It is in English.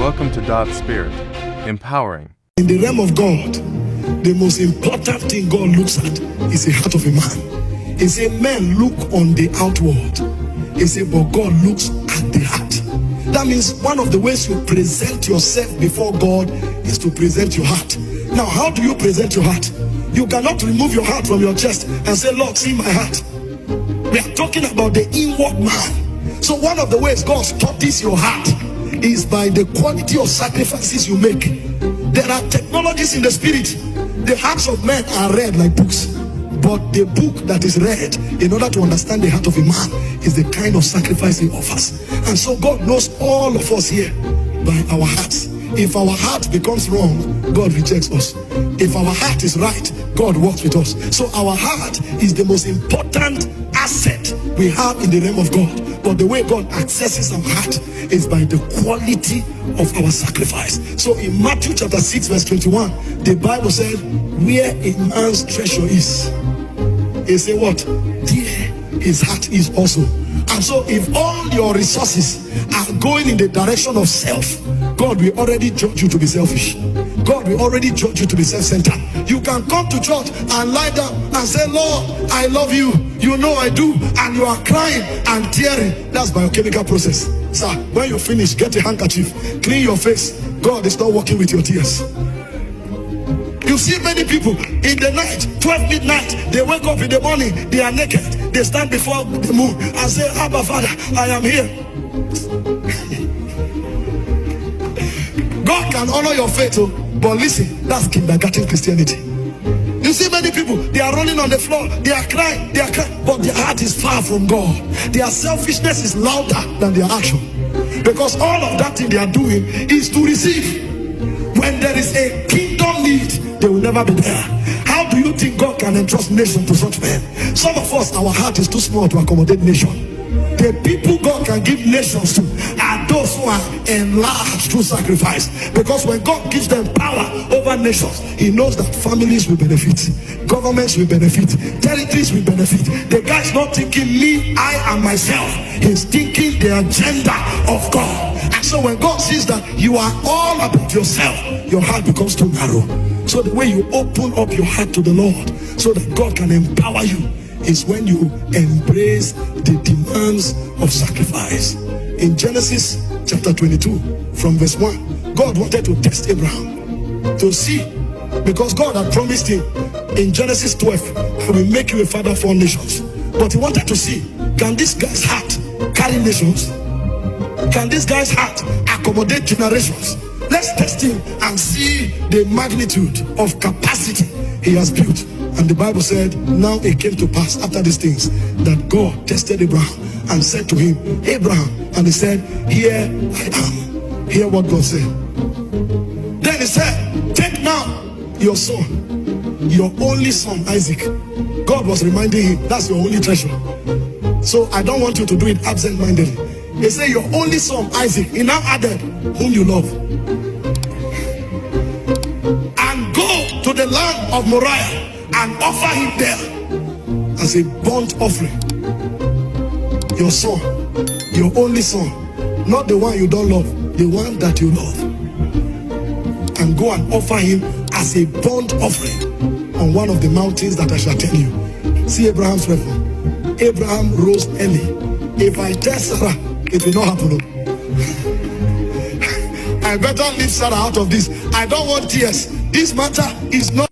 Welcome to God's Spirit, empowering. In the realm of God, the most important thing God looks at is the heart of a man. He said, men look on the outward. He said, but God looks at the heart. That means one of the ways you present yourself before God is to present your heart. Now, how do you present your heart? You cannot remove your heart from your chest and say, Lord, see my heart. We are talking about the inward man. So one of the ways God studies your heart is by the quality of sacrifices you make. There are technologies in the spirit. The hearts of men are read like books, but the book that is read in order to understand the heart of a man is the kind of sacrifice he offers. And so God knows all of us here by our hearts. If our heart becomes wrong, God rejects us. If our heart is right, God works with us. So our heart is the most important asset we have in the realm of God. But the way God accesses our heart is by the quality of our sacrifice. So in Matthew chapter 6 verse 21, the Bible said, where a man's treasure is, he said what? There his heart is also. And so if all your resources are going in the direction of self, God will already judge you to be selfish. God will already judge you to be self-centered. You can come to church and lie down and say, Lord, I love you. You know I do. And you are crying and tearing. That's biochemical process. Sir, when you finish, get a handkerchief, clean your face. God is not working with your tears. You see many people in the night, 12 midnight, they wake up in the morning, they are naked. They stand before the moon and say, Abba Father, I am here. God can honor your faith, but listen, that's kindergarten Christianity. You see many people, they are rolling on the floor, they are crying, but their heart is far from God. Their selfishness is louder than their action, because all of that thing they are doing is to receive. When there is a kingdom need, they will never be there. How do you think God can entrust nation to such men? Some of us, our heart is too small to accommodate nation. The people God can give nations to are those who are enlarged through sacrifice. Because when God gives them power over nations, he knows that families will benefit, governments will benefit, territories will benefit. The guy's not thinking me, I and myself. He's thinking the agenda of God. And so when God sees that you are all about yourself, your heart becomes too narrow. So the way you open up your heart to the Lord so that God can empower you is when you embrace the demands of sacrifice. In Genesis chapter 22 from verse 1, God wanted to test Abraham to see, because God had promised him in Genesis 12, I will make you a father of all nations. But he wanted to see, can this guy's heart carry nations? Can this guy's heart accommodate generations? Let's test him and see the magnitude of capacity he has built. And the Bible said, now it came to pass after these things that God tested Abraham and said to him, Abraham, and he said, here I am. Hear what God said. Then he said, take now your son, your only son Isaac. God was reminding him, that's your only treasure. So I don't want you to do it absent-mindedly. He said, your only son Isaac. He now added, whom you love. And go to the land of Moriah and offer him there as a burnt offering. Your son, your only son, not the one you don't love, the one that you love. And go and offer him as a burnt offering on one of the mountains that I shall tell you. See Abraham's reference. Abraham rose early. If I tell Sarah, it will not happen. I better leave Sarah out of this. I don't want tears. This matter is not